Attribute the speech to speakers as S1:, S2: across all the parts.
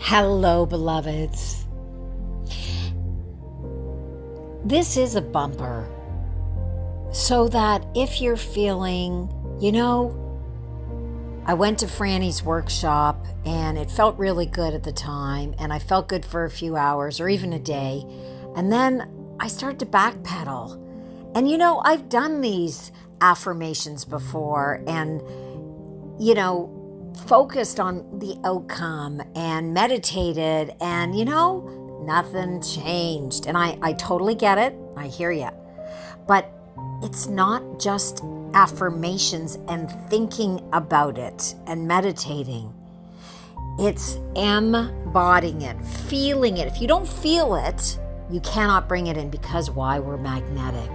S1: Hello, beloveds. This is a bumper so that if you're feeling, I went to Franny's workshop and it felt really good at the time, and I felt good for a few hours or even a day, and then I started to backpedal. And I've done these affirmations before and, focused on the outcome and meditated, and nothing changed. And I totally get it. I hear you. But it's not just affirmations and thinking about it and meditating. It's embodying it, feeling it. If you don't feel it, you cannot bring it in, because why? We're magnetic.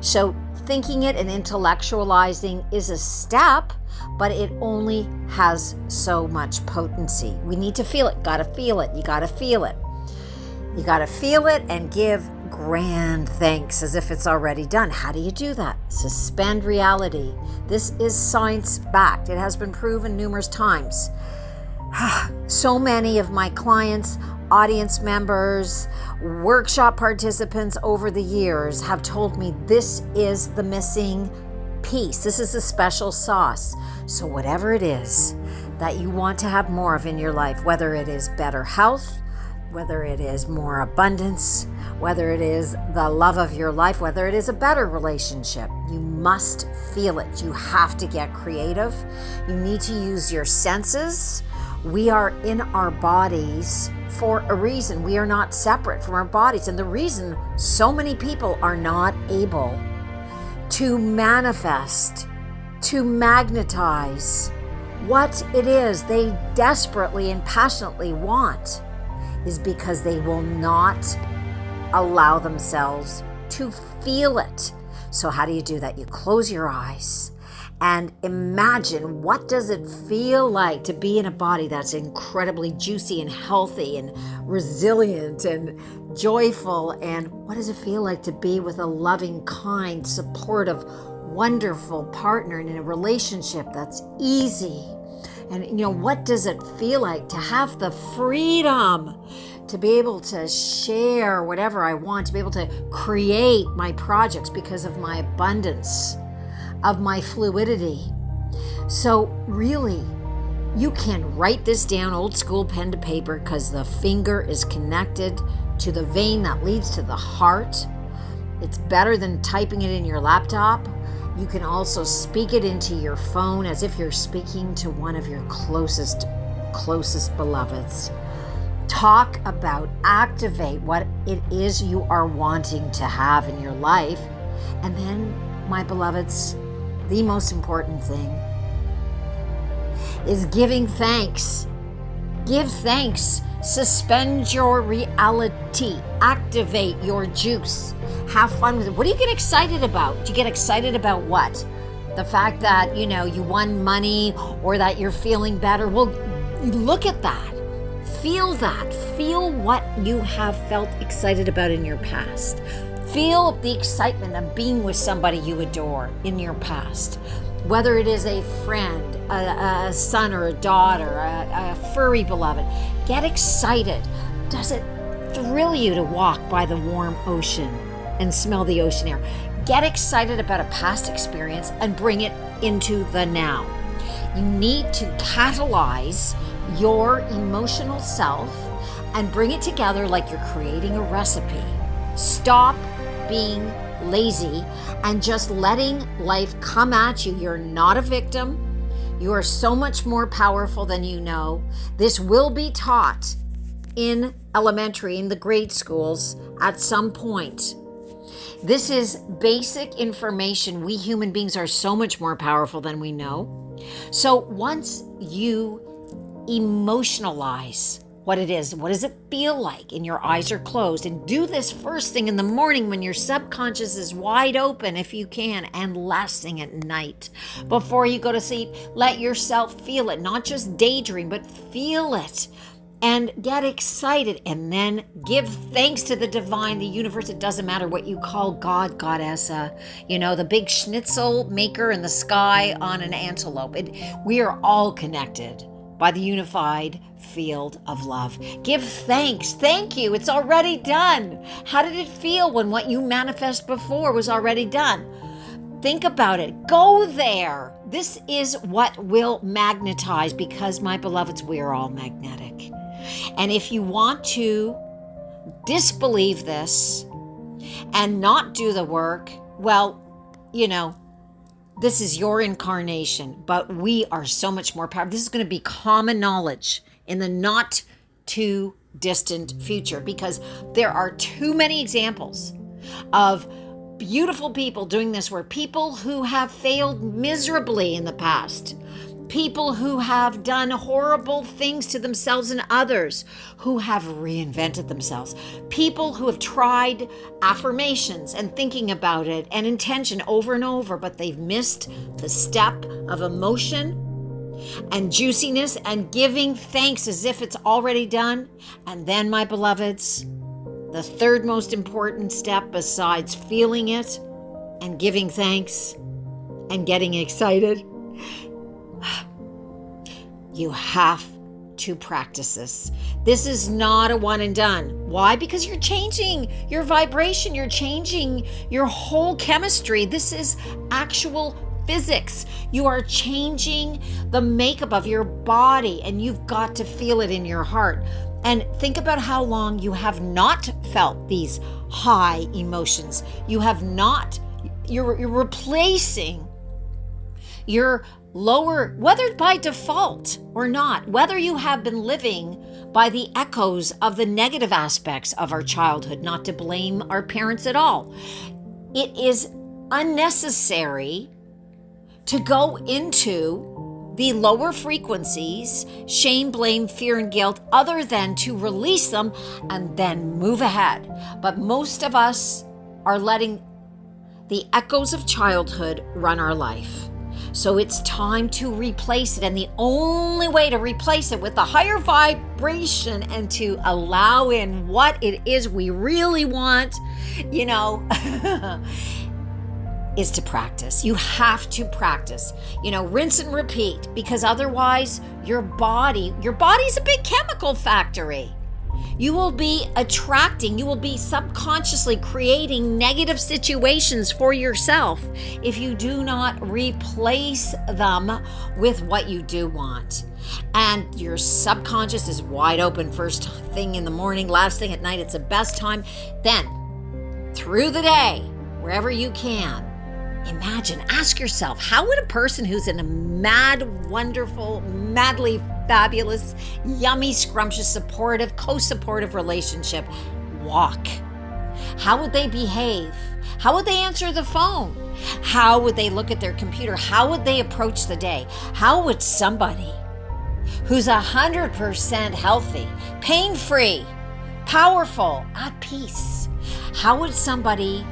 S1: So thinking it and intellectualizing is a step, but it only has so much potency. We need to feel it. Gotta feel it. You gotta feel it. You gotta feel it and give grand thanks as if it's already done. How do you do that? Suspend reality. This is science-backed. It has been proven numerous times. So many of my clients, audience members, workshop participants over the years have told me this is the missing piece. This is a special sauce. So whatever it is that you want to have more of in your life, whether it is better health, whether it is more abundance, whether it is the love of your life, whether it is a better relationship, you must feel it. You have to get creative. You need to use your senses. We are in our bodies for a reason. We are not separate from our bodies. And the reason so many people are not able to manifest, to magnetize what it is they desperately and passionately want is because they will not allow themselves to feel it. So how do you do that? You close your eyes and imagine, what does it feel like to be in a body that's incredibly juicy and healthy and resilient and joyful? And what does it feel like to be with a loving, kind, supportive, wonderful partner and in a relationship that's easy? And what does it feel like to have the freedom to be able to share whatever I want, to be able to create my projects because of my abundance, of my fluidity? So really, you can write this down, old school pen to paper, because the finger is connected to the vein that leads to the heart. It's better than typing it in your laptop. You can also speak it into your phone as if you're speaking to one of your closest beloveds. Talk about, activate what it is you are wanting to have in your life. And then, my beloveds, the most important thing is giving thanks. Give thanks. Suspend your reality. Activate your juice. Have fun with it. What do you get excited about? Do you get excited about what? The fact that, you won money or that you're feeling better? Well, look at that. Feel that. Feel what you have felt excited about in your past. Feel the excitement of being with somebody you adore in your past. Whether it is a friend, a son or a daughter, a furry beloved. Get excited. Does it thrill you to walk by the warm ocean and smell the ocean air? Get excited about a past experience and bring it into the now. You need to catalyze your emotional self and bring it together like you're creating a recipe. Stop being lazy and just letting life come at you. You're not a victim. You are so much more powerful than you know. This will be taught in elementary, in the grade schools at some point. This is basic information. We human beings are so much more powerful than we know. So once you emotionalize what it is, what does it feel like, and your eyes are closed, and do this first thing in the morning when your subconscious is wide open if you can, and last thing at night before you go to sleep. Let yourself feel it, not just daydream, but feel it and get excited, and then give thanks to the divine, the universe. It doesn't matter what you call God, goddessa, the big schnitzel maker in the sky on an antelope. We are all connected by the unified field of love. Give thanks. Thank you. It's already done. How did it feel when what you manifest before was already done? Think about it. Go there. This is what will magnetize, because, my beloveds, we're all magnetic. And if you want to disbelieve this and not do the work, well, this is your incarnation, but we are so much more powerful. This is going to be common knowledge in the not too distant future, because there are too many examples of beautiful people doing this work, people who have failed miserably in the past, people who have done horrible things to themselves and others, who have reinvented themselves, people who have tried affirmations and thinking about it and intention over and over, but they've missed the step of emotion and juiciness and giving thanks as if it's already done. And then, my beloveds, the third most important step, besides feeling it and giving thanks and getting excited, you have to practice this. This is not a one and done. Why? Because you're changing your vibration. You're changing your whole chemistry. This is actual physics. You are changing the makeup of your body, and you've got to feel it in your heart. And think about how long you have not felt these high emotions. You're replacing your lower, whether by default or not, whether you have been living by the echoes of the negative aspects of our childhood, not to blame our parents at all. It is unnecessary to go into the lower frequencies, shame, blame, fear, and guilt, other than to release them and then move ahead. But most of us are letting the echoes of childhood run our life. So it's time to replace it. And the only way to replace it with a higher vibration and to allow in what it is we really want, is to practice. You have to practice, rinse and repeat, because otherwise your body's a big chemical factory. You will be subconsciously creating negative situations for yourself if you do not replace them with what you do want. And your subconscious is wide open first thing in the morning, last thing at night. It's the best time. Then, through the day, wherever you can, imagine, ask yourself, how would a person who's in a mad, wonderful, madly fabulous, yummy, scrumptious, supportive, co-supportive relationship walk? How would they behave? How would they answer the phone? How would they look at their computer? How would they approach the day? How would somebody who's 100% healthy, pain-free, powerful, at peace, how would somebody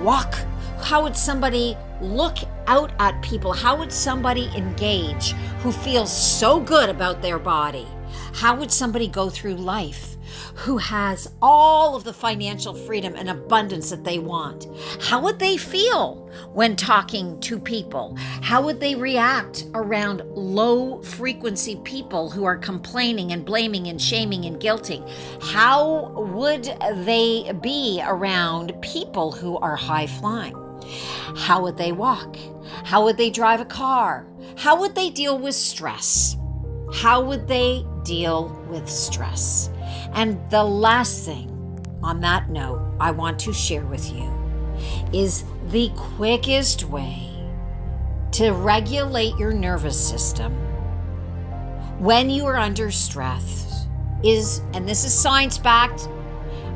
S1: walk? How would somebody look out at people? How would somebody engage who feels so good about their body? How would somebody go through life who has all of the financial freedom and abundance that they want? How would they feel when talking to people? How would they react around low frequency people who are complaining and blaming and shaming and guilting? How would they be around people who are high flying? How would they walk? How would they drive a car? How would they deal with stress? How would they deal with stress? And the last thing on that note I want to share with you is the quickest way to regulate your nervous system when you are under stress is, and this is science-backed,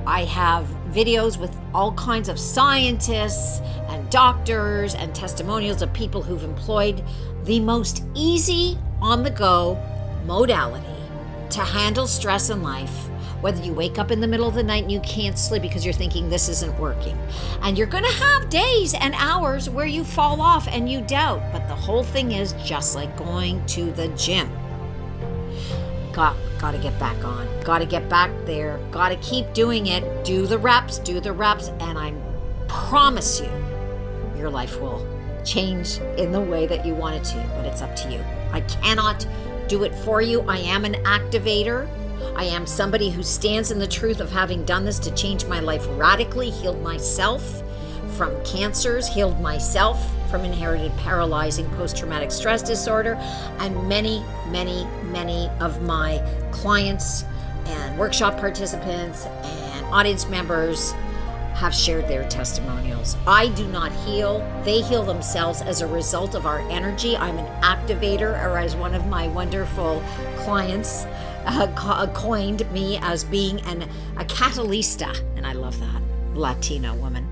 S1: I have videos with all kinds of scientists and doctors and testimonials of people who've employed the most easy on-the-go modality to handle stress in life, whether you wake up in the middle of the night and you can't sleep because you're thinking this isn't working. And you're going to have days and hours where you fall off and you doubt. But the whole thing is just like going to the gym. Got to get back on. Got to get back there. Got to keep doing it. Do the reps. And I promise you, your life will change in the way that you want it to, but it's up to you. I cannot do it for you. I am an activator. I am somebody who stands in the truth of having done this to change my life radically, healed myself from cancers, healed myself from inherited paralyzing post-traumatic stress disorder, and many, many, many of my clients and workshop participants and audience members have shared their testimonials. I do not heal. They heal themselves as a result of our energy. I'm an activator, or as one of my wonderful clients coined me as being a catalysta, and I love that, Latina woman.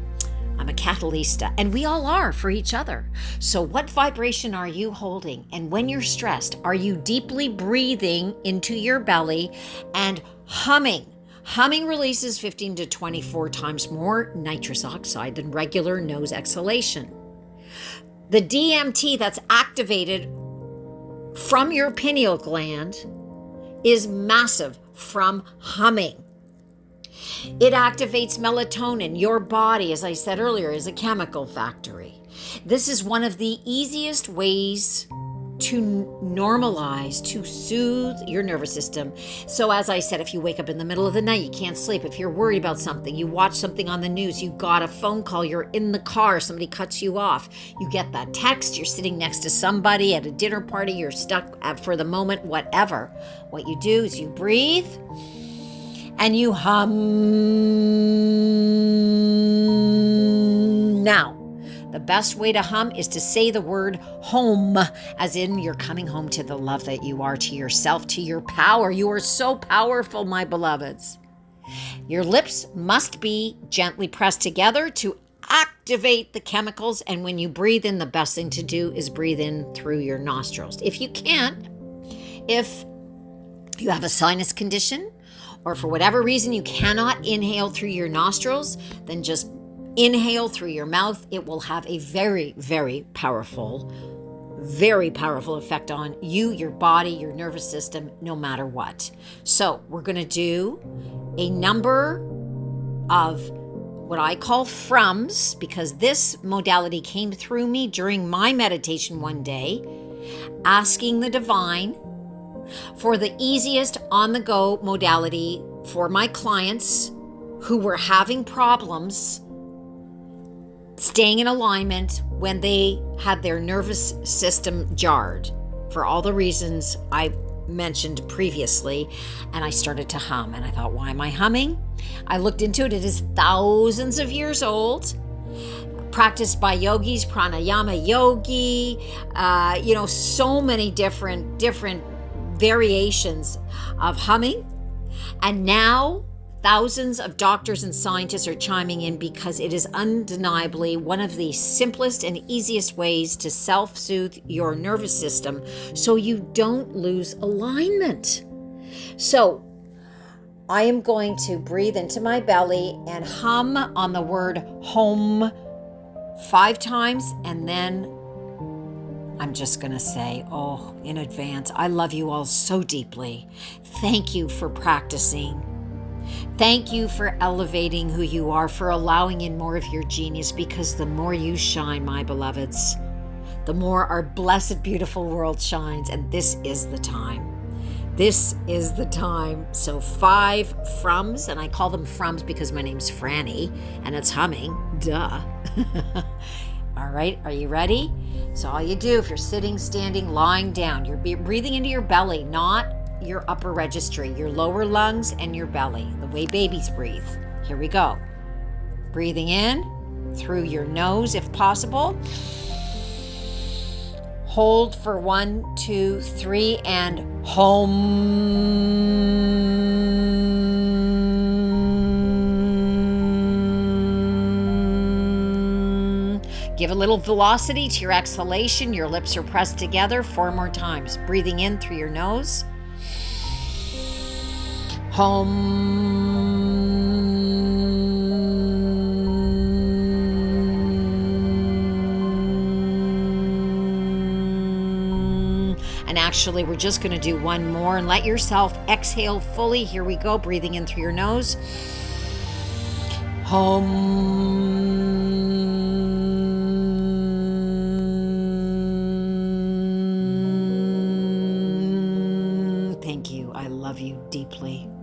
S1: I'm a catalysta, and we all are for each other. So what vibration are you holding? And when you're stressed, are you deeply breathing into your belly and humming? Humming releases 15 to 24 times more nitrous oxide than regular nose exhalation. The DMT that's activated from your pineal gland is massive from humming. It activates melatonin. Your body, as I said earlier, is a chemical factory. This is one of the easiest ways to normalize, to soothe your nervous system. So as I said, if you wake up in the middle of the night, you can't sleep, if you're worried about something, you watch something on the news, you got a phone call, you're in the car, somebody cuts you off, you get that text, you're sitting next to somebody at a dinner party, you're stuck for the moment, whatever. What you do is you breathe and you hum. Now, the best way to hum is to say the word home, as in you're coming home to the love that you are, to yourself, to your power. You are so powerful, my beloveds. Your lips must be gently pressed together to activate the chemicals. And when you breathe in, the best thing to do is breathe in through your nostrils. If you can't, if you have a sinus condition, or for whatever reason you cannot inhale through your nostrils, then just inhale through your mouth. It will have a very, very powerful effect on you, your body, your nervous system, no matter what. So we're going to do a number of what I call frums, because this modality came through me during my meditation one day, asking the divine for the easiest on-the-go modality for my clients who were having problems staying in alignment when they had their nervous system jarred, for all the reasons I mentioned previously. And I started to hum, and I thought, why am I humming? I looked into it. It is thousands of years old, practiced by yogis, pranayama yogi, so many different variations of humming. And now thousands of doctors and scientists are chiming in, because it is undeniably one of the simplest and easiest ways to self-soothe your nervous system so you don't lose alignment. So I am going to breathe into my belly and hum on the word home 5 times, and then I'm just going to say, in advance, I love you all so deeply. Thank you for practicing. Thank you for elevating who you are, for allowing in more of your genius, because the more you shine, my beloveds, the more our blessed, beautiful world shines. And this is the time. This is the time. So 5 frums, and I call them frums because my name's Franny and it's humming. Duh. All right, are you ready? So all you do, if you're sitting, standing, lying down, you're breathing into your belly, not your upper registry, your lower lungs and your belly, the way babies breathe. Here we go. Breathing in through your nose if possible. Hold for 1, 2, 3, and home. Give a little velocity to your exhalation. Your lips are pressed together 4 more times. Breathing in through your nose. Home. And actually, we're just going to do one more and let yourself exhale fully. Here we go. Breathing in through your nose. Home. deeply.